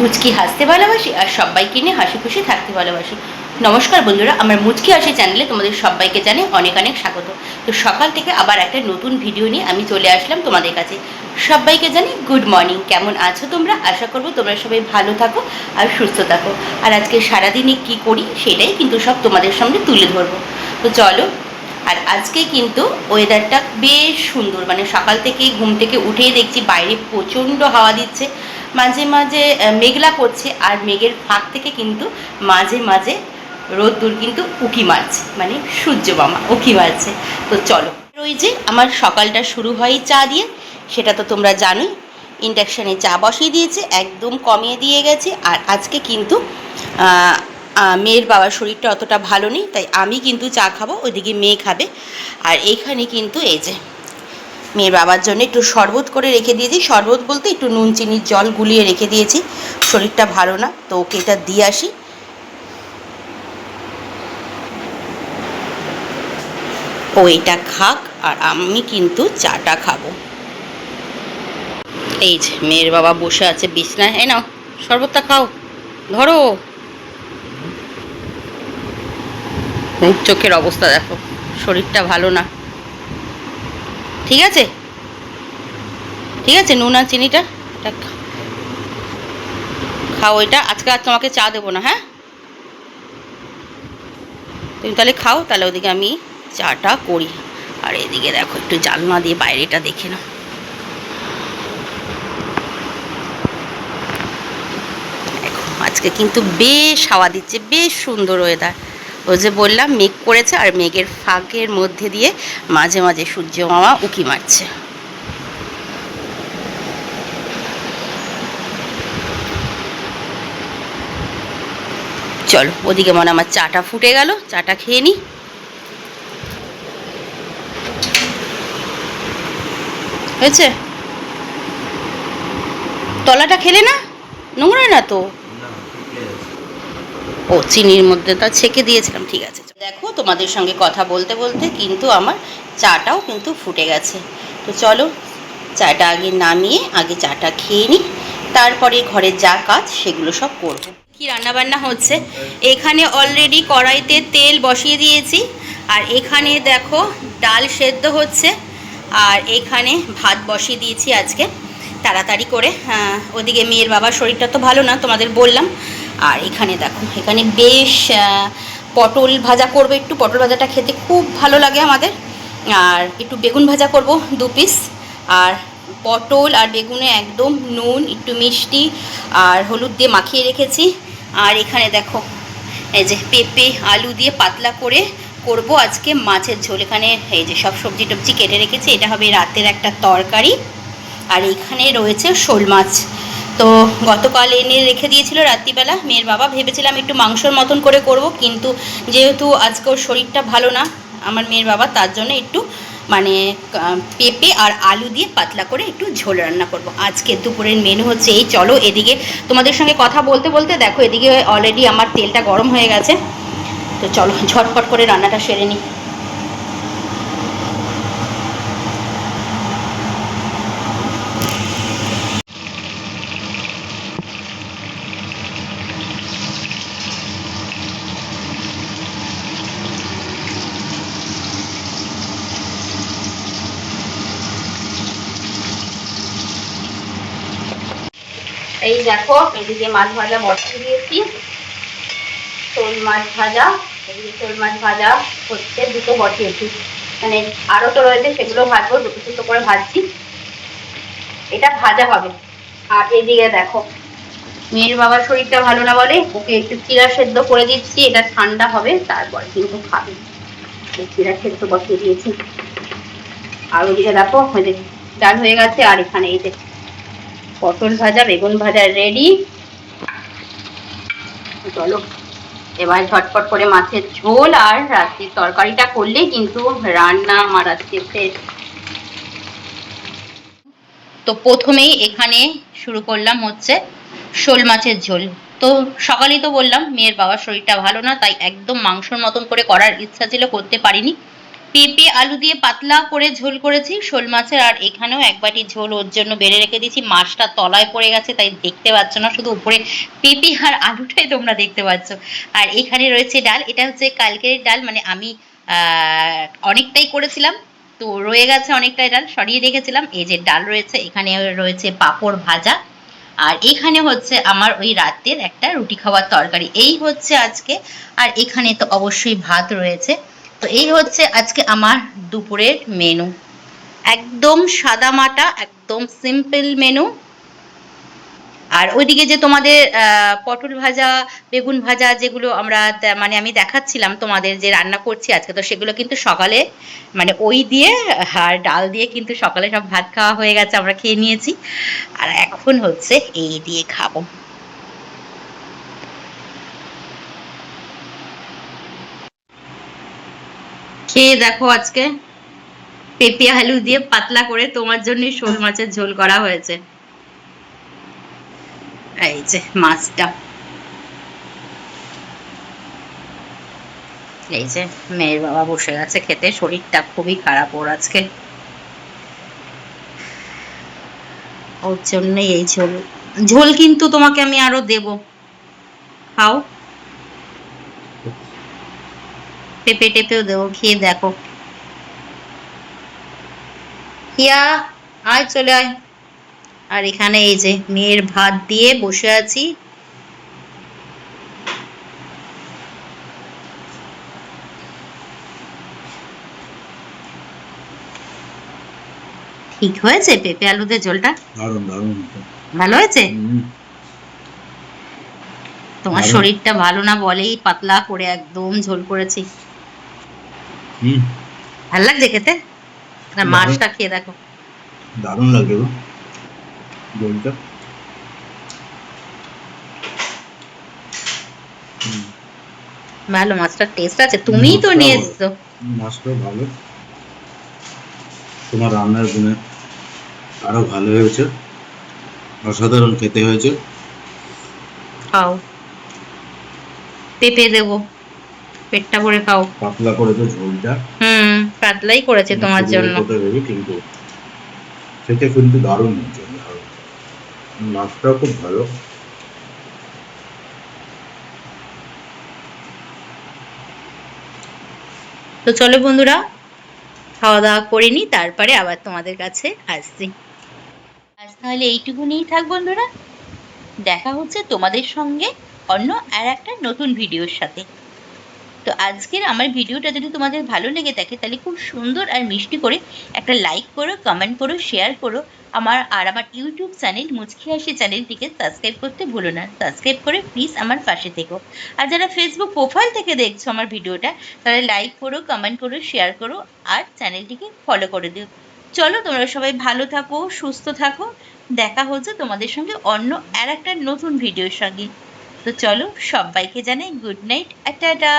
মুচকি হাসতে ভালোবাসি আর সবাইকে নিয়ে হাসি খুশি থাকতে ভালোবাসি। নমস্কার বন্ধুরা, আমার মুচকি হাসি চ্যানেলে তোমাদের সবাইকে জানাই অনেক অনেক স্বাগত। তো সকাল থেকে আবার একটা নতুন ভিডিও নিয়ে আমি চলে আসলাম তোমাদের কাছে। সবাইকে জানি গুড মর্নিং। কেমন আছো তোমরা? আশা করবো তোমরা সবাই ভালো থাকো আর সুস্থ থাকো। আর আজকে সারাদিনে কী করি সেটাই কিন্তু সব তোমাদের সামনে তুলে ধরবো। তো চলো। আর আজকে কিন্তু ওয়েদারটা বেশ সুন্দর, মানে সকাল থেকে ঘুম থেকে উঠেই দেখছি বাইরে প্রচণ্ড হাওয়া দিচ্ছে, মাঝে মাঝে মেঘলা করছে, আর মেঘের ফাঁক থেকে কিন্তু মাঝে মাঝে রোদ্দুর কিন্তু উঁকি মারছে, মানে সূর্য মামা উঁকি মারছে। তো চলো, ওই যে আমার সকালটা শুরু হয় চা দিয়ে, সেটা তো তোমরা জানোই। ইন্ডাকশানে চা বসিয়ে দিয়েছে, একদম কমিয়ে দিয়ে গেছে। আর আজকে কিন্তু মেয়ের বাবার শরীরটা অতটা ভালো নেই, তাই আমি কিন্তু চা খাবো, ওইদিকে মেয়ে খাবে। আর এইখানে কিন্তু এই যে মেয়ের বাবার জন্য একটু শরবত করে রেখে দিয়েছি। শরবত বলতে একটু নুন চিনির জল গুলিয়ে রেখে দিয়েছি, শরীরটা ভালো না তো ওকে এটা দিয়ে আসি। ও এটা খাক আর আমি কিন্তু চাটা খাবো। এই যে মেয়ের বাবা বসে আছে বিছনায়, এই নাও শরবতটা খাও, ধরো। মুখ চোখের অবস্থা দেখো, শরীরটা ভালো না। ঠিক আছে ঠিক আছে, নুন আর চিনিটা এটা খাও। এটা আজকে আর তোমাকে চা দেবো না, হ্যাঁ? তুমি তাহলে খাও, তাহলে ওদিকে আমি চাটা করি। আর এদিকে দেখো একটু জানলা দিয়ে বাইরেটা দেখে নাও। দেখো আজকে কিন্তু বেশ হাওয়া দিচ্ছে, বেশ সুন্দর ওয়েদার। ওই যে বললাম মেঘ করেছে, আর মেঘের ফাঁকের মধ্যে দিয়ে মাঝে মাঝে সূর্য মামা উঁকি মারছে। চলো, ওদিকে মনে আমার চাটা ফুটে গেল, চাটা খেয়ে নিই। হয়েছে? তলাটা খেলে না? নোংরা না তো? ও চিনির মধ্যে তা ছেঁকে দিয়েছিলাম, ঠিক আছে। দেখো তোমাদের সঙ্গে কথা বলতে বলতে কিন্তু আমার চাটাও কিন্তু ফুটে গেছে। তো চলো, চাটা আগে নামিয়ে আগে চাটা খেয়ে নিই, তারপরে ঘরের যা কাজ সেগুলো সব করব। কি রান্নাবান্না হচ্ছে, এখানে অলরেডি কড়াইতে তেল বসিয়ে দিয়েছি, আর এখানে দেখো ডাল সেদ্ধ হচ্ছে, আর এখানে ভাত বসিয়ে দিয়েছি আজকে তাড়াতাড়ি করে। ওদিকে মেয়ের বাবার শরীরটা তো ভালো না, তোমাদের বললাম। আর এখানে দেখো, এখানে বেশ পটল ভাজা করবে, একটু পটল ভাজাটা খেতে খুব ভালো লাগে আমাদের। আর একটু বেগুন ভাজা করব 2 পিস। আর পটল আর বেগুনে একদম নুন একটু মিষ্টি আর হলুদ দিয়ে মাখিয়ে রেখেছি। আর এখানে দেখো এই যে পেঁপে আলু দিয়ে পাতলা করে করব আজকে মাছের ঝোল। এখানে এই যে সব সবজি টবজি কেটে রেখেছি, এটা হবে রাতের একটা তরকারি। আর এখানে রয়েছে শোল মাছ, তো গতকাল এনে রেখে দিয়েছিল রাত্রিবেলা মেয়ের বাবা। ভেবেছিলাম একটু মাংসর মতন করে করব, কিন্তু যেহেতু আজকে ওর শরীরটা ভালো না আমার মেয়ের বাবা, তার জন্য একটু মানে পেঁপে আর আলু দিয়ে পাতলা করে একটু ঝোল রান্না করব। আজকে দুপুরের মেনু হচ্ছে এই। চলো, এদিকে তোমাদের সঙ্গে কথা বলতে বলতে দেখো এদিকে অলরেডি আমার তেলটা গরম হয়ে গেছে। তো চলো ঝটপট করে রান্নাটা সেরে নিই। এই দেখো এদিকে মাছ ভাজা বসিয়ে দিয়েছি, শোল মাছ ভাজা। এদিকে শোল মাছ ভাজা হচ্ছে, দুটো বসিয়েছি, মানে আরও তো রয়েছে সেগুলো ভাজবো, দুটো দুটো করে ভাজছি। এটা ভাজা হবে। আর এদিকে দেখো মেয়ের বাবার শরীরটা ভালো না বলে ওকে একটু চিড়া সেদ্ধ করে দিচ্ছি, এটা ঠান্ডা হবে তারপর কিন্তু খাবে। চিড়া সেদ্ধ বসিয়ে দিয়েছি। আর ওদিকে দেখো ডাল হয়ে গেছে, আর এখানে এই যে পটল ভাজা বেগুন ভাজা রেডি। চলো এবার ঝটপট করে মাছের ঝোল আর রাত্রির তরকারিটা করলে কিন্তু রান্না আমার আজকে শেষ। তো প্রথমেই এখানে শুরু করলাম হচ্ছে শোল মাছের ঝোল। তো সকালেই তো বললাম মেয়ের বাবার শরীরটা ভালো না, তাই একদম মাংসর মতন করে করার ইচ্ছা ছিল, করতে পারিনি। পেঁপে আলু দিয়ে পাতলা করে ঝোল করেছি শোল মাছের, আর এখানেও এক বাটি ঝোল ওর জন্য বেড়ে রেখে দিয়েছি। মাছটা তলায় পড়ে গেছে তাই দেখতে পাচ্ছ না, শুধু উপরে পেঁপে আর আলুটাই তোমরা দেখতে পাচ্ছ। আর এখানে রয়েছে ডাল, এটা হচ্ছে কালকের ডাল, মানে আমি অনেকটাই করেছিলাম তো রয়ে গেছে অনেকটাই ডাল, সরিয়ে রেখেছিলাম। এই যে ডাল রয়েছে, এখানে রয়েছে পাঁপড় ভাজা, আর এখানে হচ্ছে আমার ওই রাতের একটা রুটি খাওয়ার তরকারি, এই হচ্ছে আজকে। আর এখানে তো অবশ্যই ভাত রয়েছে। তো এই হচ্ছে আজকে আমার দুপুরের মেনু, একদম সাদামাটা, একদম সিম্পল মেনু। আর ওইদিকে যে তোমাদের পটল ভাজা, বেগুন ভাজা, যেগুলো আমরা মানে আমি দেখাচ্ছিলাম তোমাদের যে রান্না করছি আজকে, তো সেগুলো কিন্তু সকালে মানে ওই দিয়ে আর ডাল দিয়ে কিন্তু সকালে সব ভাত খাওয়া হয়ে গেছে, আমরা খেয়ে নিয়েছি। আর এখন হচ্ছে এই দিয়ে খাবো। খেয়ে দেখো, আজকে পেঁপে আলু দিয়ে পাতলা করে তোমার জন্য শোল মাছের ঝোল করা হয়েছে। এই যে মাছটা, এই যে মেয়ের বাবা বসে গেছে খেতে, শরীরটা খুবই খারাপ ওর আজকে, ওর জন্যই এই ঝোল। ঝোল কিন্তু তোমাকে আমি আরো দেব, খাও। পেঁপে টেপেও দেবো, খেয়ে দেখো। হিয়া, আয় চলে আয়। আর এখানে এই যে মেয়ের ভাত দিয়ে বসে আছি। ঠিক হয়েছে পেঁপে আলুতে ঝোলটা? দারুণ দারুণ, ভালো হয়েছে? তোমার শরীরটা ভালো না বলেই পাতলা করে একদম ঝোল করেছি। ভাল লাগছে খেতে? না মাছটা খেয়ে দেখো, দারুণ লাগে গো ঝোলটা। ভালো, মাছটার টেস্ট আছে, তুমিই তো নিয়ে এসছো। মাছটা ভালো, তোমার রান্নার গুণে আরো ভালো হয়েছে, অসাধারণ খেতে হয়েছে। খাও, পেঁপে দেবো, পেটটা ভরে খাও। পাতলা করেছে ঝোলটা। পাতলাই করেছে তোমার জন্য। কিন্তু খেতে কিন্তু দারুণ হয়েছে, মাছটাও খুব ভালো। তো চলো বন্ধুরা, খাওয়া দাওয়া করে নি, তারপরে আবার তোমাদের কাছে আসছি। আজ তাহলে এইটুকুনিই থাক বন্ধুরা, দেখা হচ্ছে তোমাদের সঙ্গে অন্য আর একটা নতুন ভিডিওর সাথে। তো আজকের আমার ভিডিওটা যদি তোমাদের ভালো লেগে থাকে তাহলে খুব সুন্দর আর মিষ্টি করে একটা লাইক করো, কমেন্ট করো, শেয়ার করো। আমার ইউটিউব চ্যানেল মুচকি হাসি চ্যানেলটিকে সাবস্ক্রাইব করতে ভুলো না, সাবস্ক্রাইব করে প্লিজ আমার পাশে থেকো। আর যারা ফেসবুক প্রোফাইল থেকে দেখছো আমার ভিডিওটা, তারা লাইক করো, কমেন্ট করো, শেয়ার করো, আর চ্যানেলটিকে ফলো করে দিও। চলো তোমরা সবাই ভালো থাকো, সুস্থ থাকো, দেখা হচ্ছে তোমাদের সঙ্গে অন্য আর একটা নতুন ভিডিওর সঙ্গে। তো চলো সবাইকে জানাই গুড নাইট আর টাটা।